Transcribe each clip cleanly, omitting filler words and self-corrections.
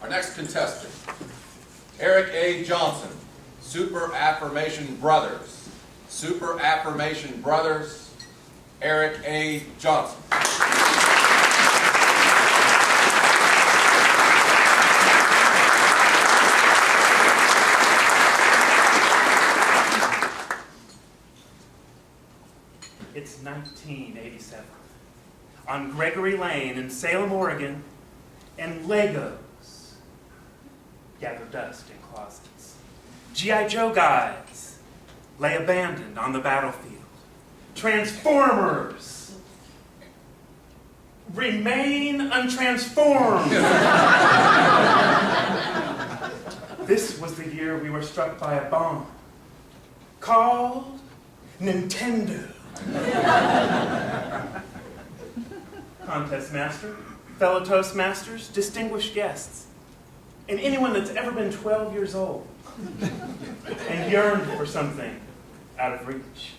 Our next contestant, Eric A. Johnson, Super Affirmation Brothers. Super Affirmation Brothers, Eric A. Johnson. It's 1987. On Gregory Lane in Salem, Oregon, and Legos gather dust in closets. G.I. Joe guys lay abandoned on the battlefield. Transformers remain untransformed. This was the year we were struck by a bomb called Nintendo. Contest master, fellow Toastmasters, distinguished guests, and anyone that's ever been 12 years old and yearned for something out of reach.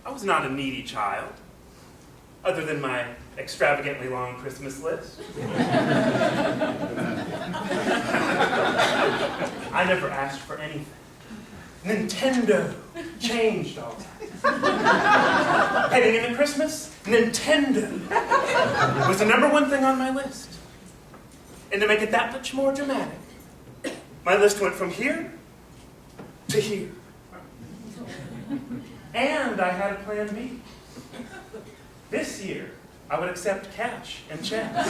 I was not a needy child, other than my extravagantly long Christmas list. I never asked for anything. Nintendo changed all that. Heading into Christmas, Nintendo was the #1 thing on my list. And to make it that much more dramatic, my list went from here to here. And I had a plan B. This year, I would accept cash and checks.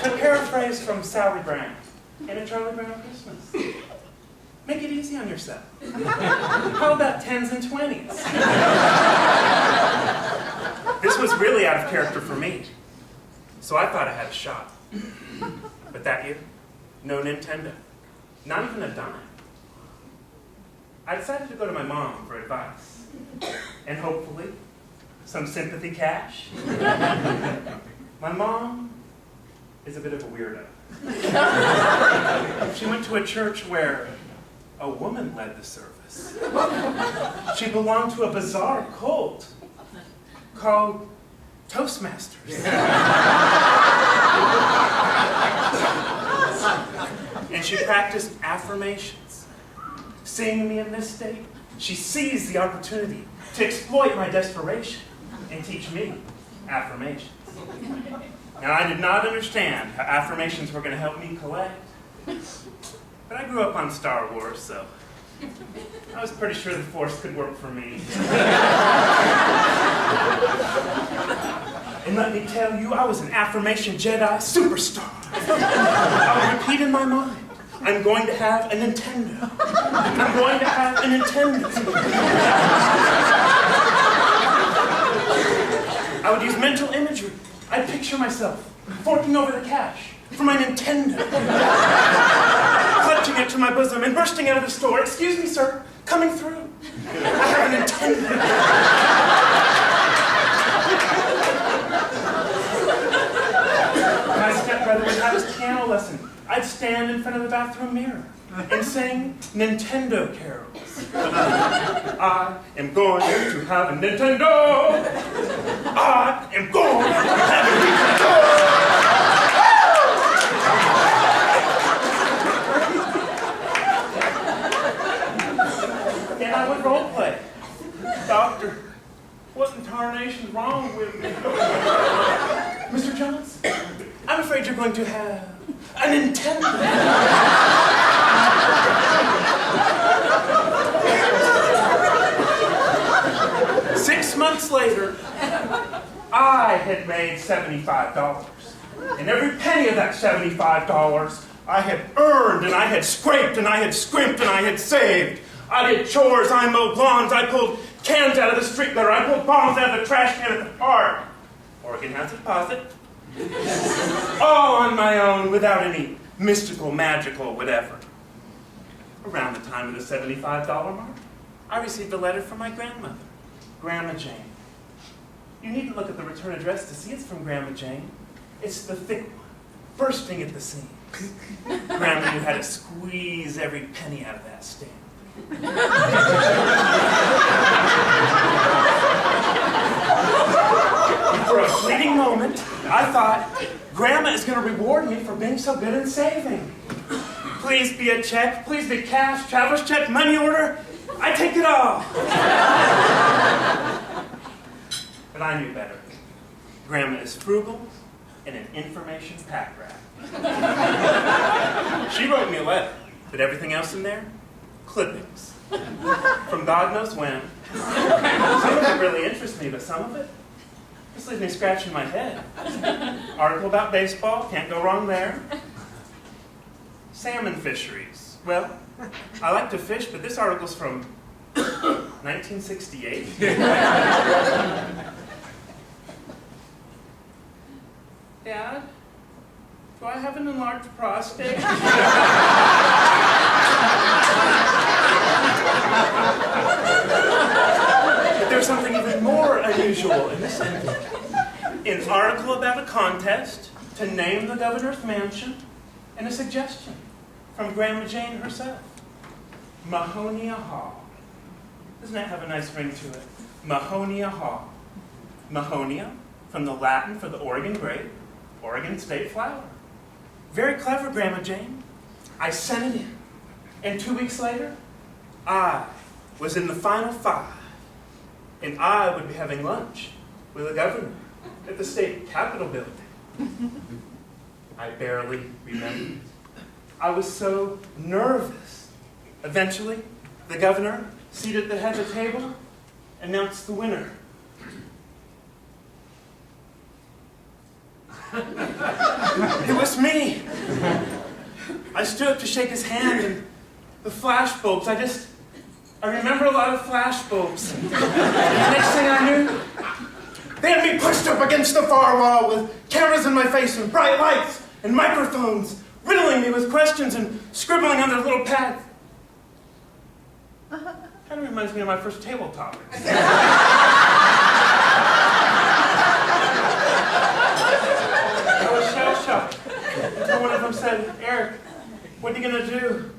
To paraphrase from Sally Brown in A Charlie Brown Christmas, make it easy on yourself. How about 10s and 20s? This was really out of character for me, so I thought I had a shot. But that year, no Nintendo, not even a dime. I decided to go to my mom for advice, and hopefully, some sympathy cash. My mom is a bit of a weirdo. She went to a church where a woman led the service. She belonged to a bizarre cult called Toastmasters. And she practiced affirmations. Seeing me in this state, she seized the opportunity to exploit my desperation and teach me affirmations. Now, I did not understand how affirmations were going to help me collect, but I grew up on Star Wars, so I was pretty sure the Force could work for me. And let me tell you, I was an affirmation Jedi superstar. I would repeat in my mind, I'm going to have a Nintendo. I'm going to have a Nintendo. I would use mental imagery. I'd picture myself forking over the cash for my Nintendo, clutching it to my bosom and bursting out of the store. Excuse me, sir, coming through. I have a Nintendo. My stepbrother would have his piano lesson. I'd stand in front of the bathroom mirror and sing Nintendo carols. I am going to have a Nintendo. I am going to have a Nintendo. And I would role play. Doctor, what in tarnation's wrong with me? Mr. Johnson, I'm afraid you're going to have a Nintendo. 6 months later, I had made $75. And every penny of that $75 I had earned, and I had scraped, and I had scrimped, and I had saved. I did chores, I mowed lawns, I pulled cans out of the street litter, I pulled bombs out of the trash can at the park. Oregon has a deposit. All on my own, without any mystical, magical, whatever. Around the time of the $75 mark, I received a letter from my grandmother, Grandma Jane. You needn't look at the return address to see it's from Grandma Jane. It's the thick one, bursting at the seams. Grandma knew how to squeeze every penny out of that stamp. is going to reward me for being so good in saving. Please be a check, please be cash, traveler's check, money order. I take it all. But I knew better. Grandma is frugal and an information pack rat. She wrote me a letter, but everything else in there, clippings. From God knows when. Some of it really interests me, but some of it just leaves me scratching my head. Article about baseball, can't go wrong there. Salmon fisheries. Well, I like to fish, but this article's from 1968. Dad, do I have an enlarged prostate? But there's something even more unusual in this envelope. An article about a contest to name the governor's mansion, and a suggestion from Grandma Jane herself. Mahonia Hall. Doesn't that have a nice ring to it? Mahonia Hall. Mahonia, from the Latin for the Oregon grape, Oregon state flower. Very clever, Grandma Jane. I sent it in. And 2 weeks later, I was in the final 5. And I would be having lunch with the governor at the state capitol building. I barely remember. I was so nervous. Eventually, the governor, seated at the head of the table, announced the winner. It was me. I stood up to shake his hand, and the flashbulbs, I remember a lot of flashbulbs. And the next thing I knew, they had me pushed up against the far wall with cameras in my face and bright lights and microphones, riddling me with questions and scribbling on their little pads. Kind of reminds me of my first table topics. I was shell-shocked until one of them said, "Eric, what are you going to do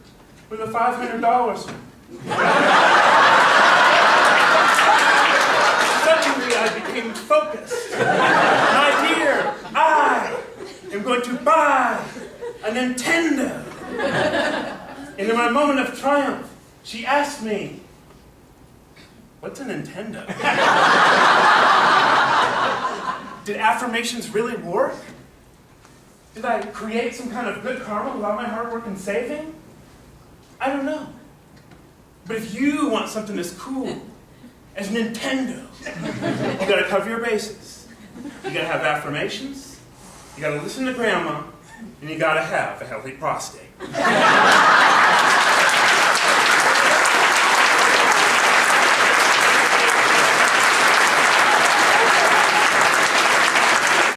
with the $500? Suddenly I became focused. My dear, I am going to buy a Nintendo. And in my moment of triumph, she asked me, "What's a Nintendo?" Did affirmations really work? Did I create some kind of good karma with all my hard work and saving? I don't know. But if you want something as cool as Nintendo, you gotta cover your bases. You gotta have affirmations, you gotta listen to Grandma, and you gotta have a healthy prostate.